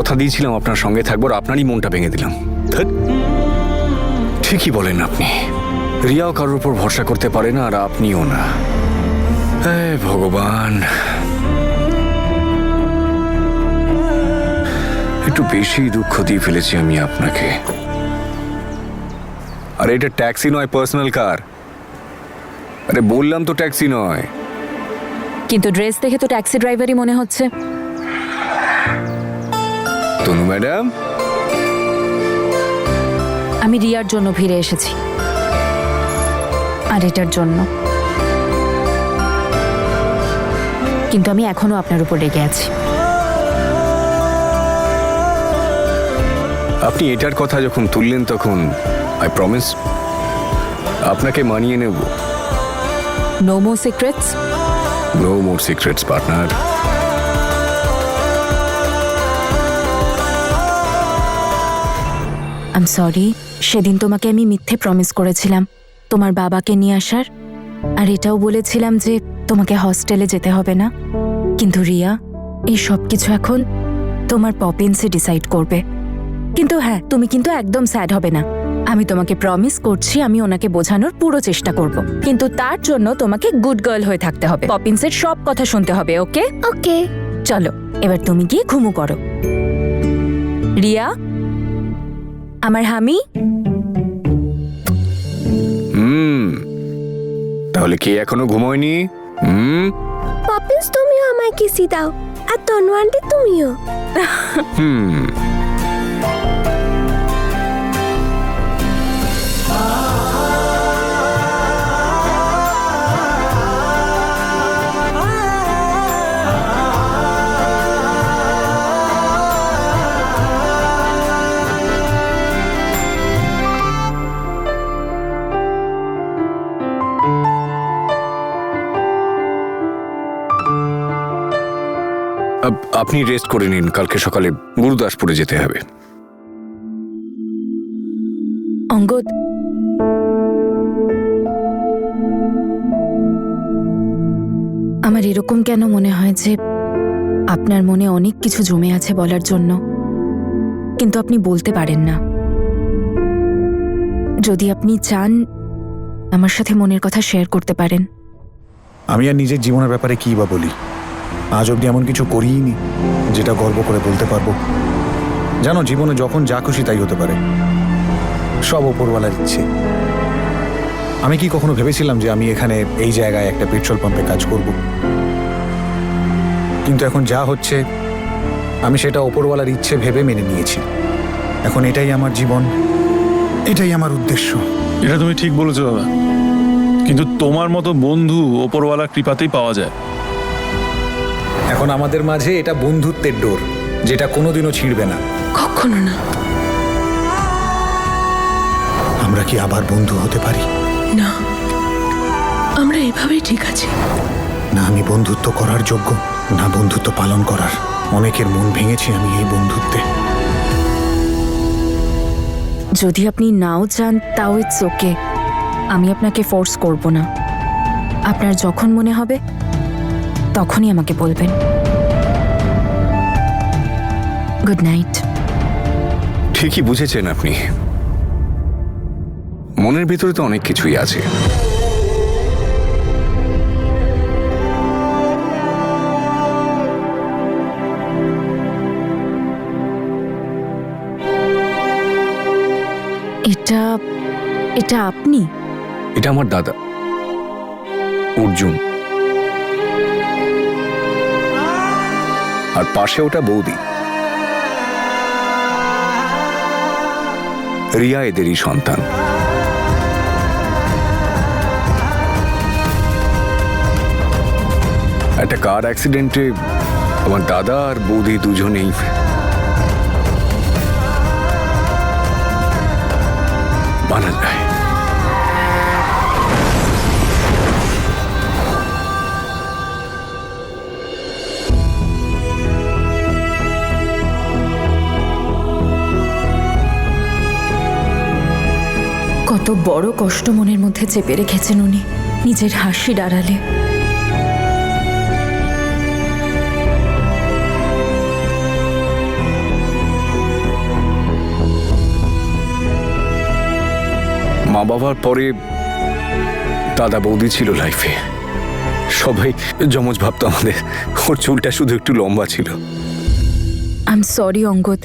কথা দিয়েছিলাম আপনার সঙ্গে থাকবো, আর আপনারই মনটা ভেঙে দিলাম। ধ্যাৎ। ঠিকই বলেন আপনি, রিয়াও কারোর উপর ভরসা করতে পারে না, আর আপনিও না। হে ভগবান, একটু বেশি দুঃখ দিয়ে ফেলেছি আমি আপনাকে। আরে এটা ট্যাক্সি নয়, পার্সোনাল কার। আরে বললাম তো ট্যাক্সি নয়। কিন্তু ড্রেস দেখে তো ট্যাক্সি ড্রাইভারই মনে হচ্ছে। তনু ম্যাডাম, আমি রিয়ার জন্য ফিরে এসেছি, আর এটার জন্য। কিন্তু আমি এখনো আপনার উপর রেগে আছি। আপনি এটার কথা যখন তুললেন তখন আই প্রমিস আপনাকে মানিয়ে নেব। No more secrets. No more secrets partner. I am sorry, সেদিন তোমাকে আমি মিথ্যে প্রমিস করেছিলাম তোমার বাবাকে নিয়ে আসার, আর এটাও বলেছিলাম যে তোমাকে হস্টেলে যেতে হবে না। কিন্তু রিয়া, এই সব কিছু এখন তোমার পপিন্সে ডিসাইড করবে। কিন্তু হ্যাঁ, তুমি কিন্তু একদম স্যাড হবে না। আমি তোমাকে প্রমিস করছি আমি ওনাকে বোঝানোর পুরো চেষ্টা করব, কিন্তু তার জন্য তোমাকে গুড গার্ল হয়ে থাকতে হবে। পপিন্সের সব কথা শুনতে হবে, ওকে? ওকে। চলো এবার তুমি গিয়ে ঘুমু করো। রিয়া, আমার হামি। তাহলে কে এখনো ঘুমোয়নি? পপিন্স, তুমিও আমায় কিসি দাও, আর তনু আন্টি তুমিও। আপনি রেস্ট করে নিন, কালকে সকালে গুরুদাসপুরে যেতে হবে। অঙ্গদ, আমার এরকম কেন মনে হয় যে আপনার মনে অনেক কিছু জমে আছে বলার জন্য, কিন্তু আপনি বলতে পারেন না। যদি আপনি চান আমার সাথে মনের কথা শেয়ার করতে পারেন। আমি আর নিজের জীবনের ব্যাপারে কী বা বলি? আজ অব্দি এমন কিছু করিনি যেটা গর্ব করে বলতে পারবো। জানো, জীবনে যখন যা খুশি তাই হতে পারে, সব ওপরওয়ালার ইচ্ছে। আমি কি কখনো ভেবেছিলাম যে আমি এখানে এই জায়গায় একটা পেট্রোল পাম্পে কাজ করব? কিন্তু এখন যা হচ্ছে আমি সেটা ওপরওয়ালার ইচ্ছে ভেবে মেনে নিয়েছি। এখন এটাই আমার জীবন, এটাই আমার উদ্দেশ্য। এটা তুমি ঠিক বলেছো দাদা, কিন্তু তোমার মতো বন্ধু ওপরওয়ালার কৃপাতেই পাওয়া যায়। এখন আমাদের মাঝে এটা বন্ধুত্বের ডোর, যেটা কোনোদিনও ছিঁড়বে না। কখনো না। আমরা কি আবার বন্ধু হতে পারি? না, আমরা এভাবেই ঠিক আছি। না আমি বন্ধুত্ব করার যোগ্য, না বন্ধুত্ব পালন করার। অনেকের মন ভেঙেছি আমি এই বন্ধুত্বে। যদি আপনি নাও চান তাও ইটস ওকে, আমি আপনাকে ফোর্স করব না। আপনার যখন মনে হবে তখনই আমাকে বলবেন। Good night. ঠিকই বুঝেছেন আপনি, মনের ভিতরে তো অনেক কিছুই আছে। এটা এটা আপনি? এটা আমার দাদা অর্জুন, আর পাশে ওটা বৌদি রিয়া, এদেরই সন্তান। একটা কার অ্যাক্সিডেন্টে আমার দাদা আর বৌদি দুজনেই মারা যায়। কত বড় কষ্ট মনের মধ্যে চেপে রেখেছেন উনি নিজের হাসির আড়ালে। বাবার পরে দাদা বৌদি ছিল লাইফে। সবাই যমজ ভাবতো আমাদের। ওর চুলটা শুধু একটু লম্বা ছিল। আই এম সরি অঙ্গদ,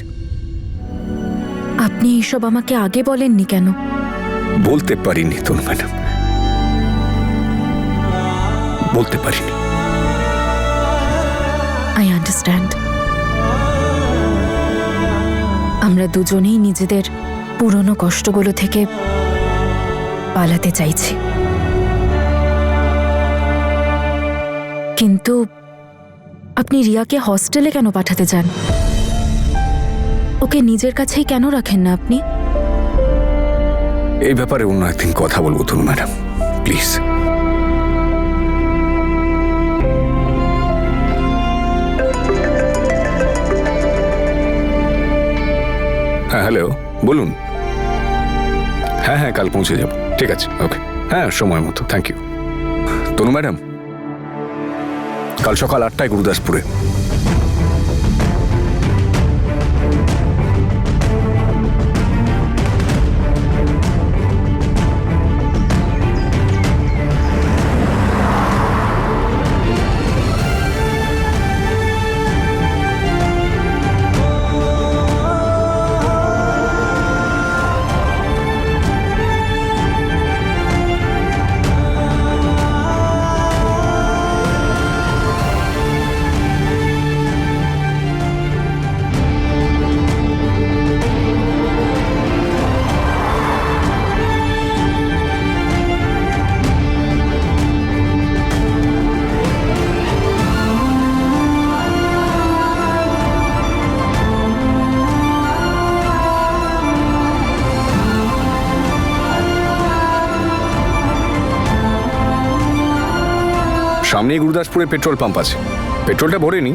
আপনি এইসব আমাকে আগে বলেননি কেন? বলতে পারিনি তনু ম্যাডাম, বলতে পারিনি। I understand. আমরা দুজনেই নিজেদের পুরনো কষ্টগুলো থেকে পালাতে চাইছি, কিন্তু আপনি রিয়াকে হস্টেলে কেন পাঠাতে চান? ওকে নিজের কাছেই কেন রাখেন না আপনি? এই ব্যাপারে অন্য একদিন কথা বলবো তনু ম্যাডাম, প্লিজ। হ্যাঁ হ্যালো, বলুন। হ্যাঁ হ্যাঁ, কাল পৌঁছে যাব। ঠিক আছে, ওকে। হ্যাঁ, সময় মতো। Thank you Tanu madam. কাল সকাল 8টায় গুরুদাসপুরে। সামনেই গুরুদাসপুরে পেট্রোল পাম্প আছে, পেট্রোলটা ভরে নি।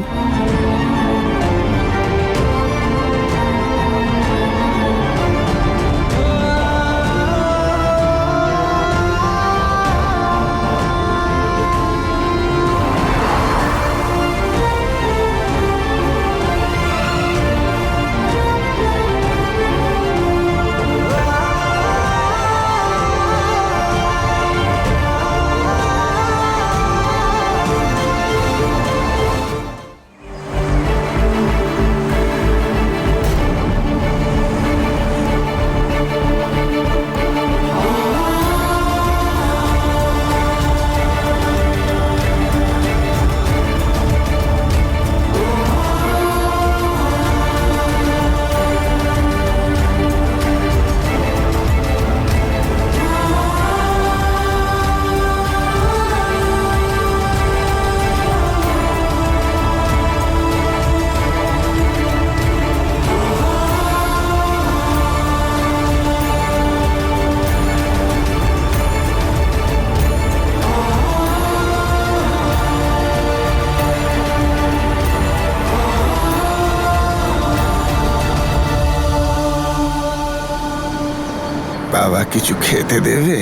বাবা কিছু খেতে দেবে?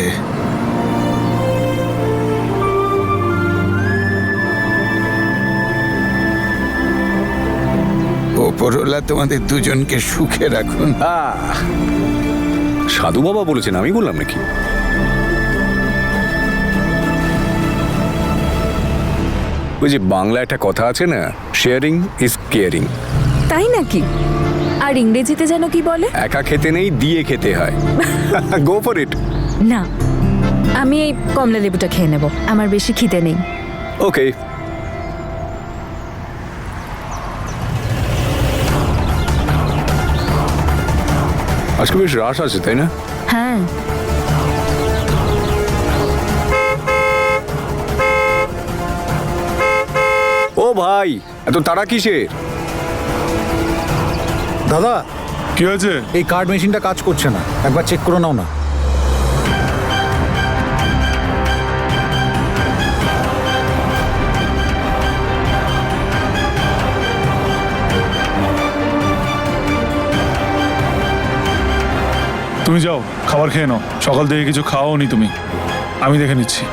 ওপরওয়ালা তোমাদের দুজনকে সুখে রাখুন। সাধু বাবা বলেছেন, আমি বললাম নাকি? ওই যে বাংলা একটা কথা আছে না, শেয়ারিং ইজ কেয়ারিং। তাই নাকি? আর ইংরেজিতে যেন কি বলে? একা খেতে নেই, দিয়ে খেতে হয়। Go for it. না, আমি এই কমলা লেবুটা খেয়ে নেব, আমার বেশি খিদে নেই। ওকে। আজকে বেশ রাশ আছে, তাই না? হ্যাঁ, ও ভাই, এত তাড়া কিসের? দাদা, কি হয়েছে? এই কার্ড মেশিনটা কাজ করছে না, একবার চেক করে নাও না। তুমি যাও, খাবার খেয়ে নাও। সকাল থেকে কিছু খাওনি তুমি, আমি দেখে নিচ্ছি।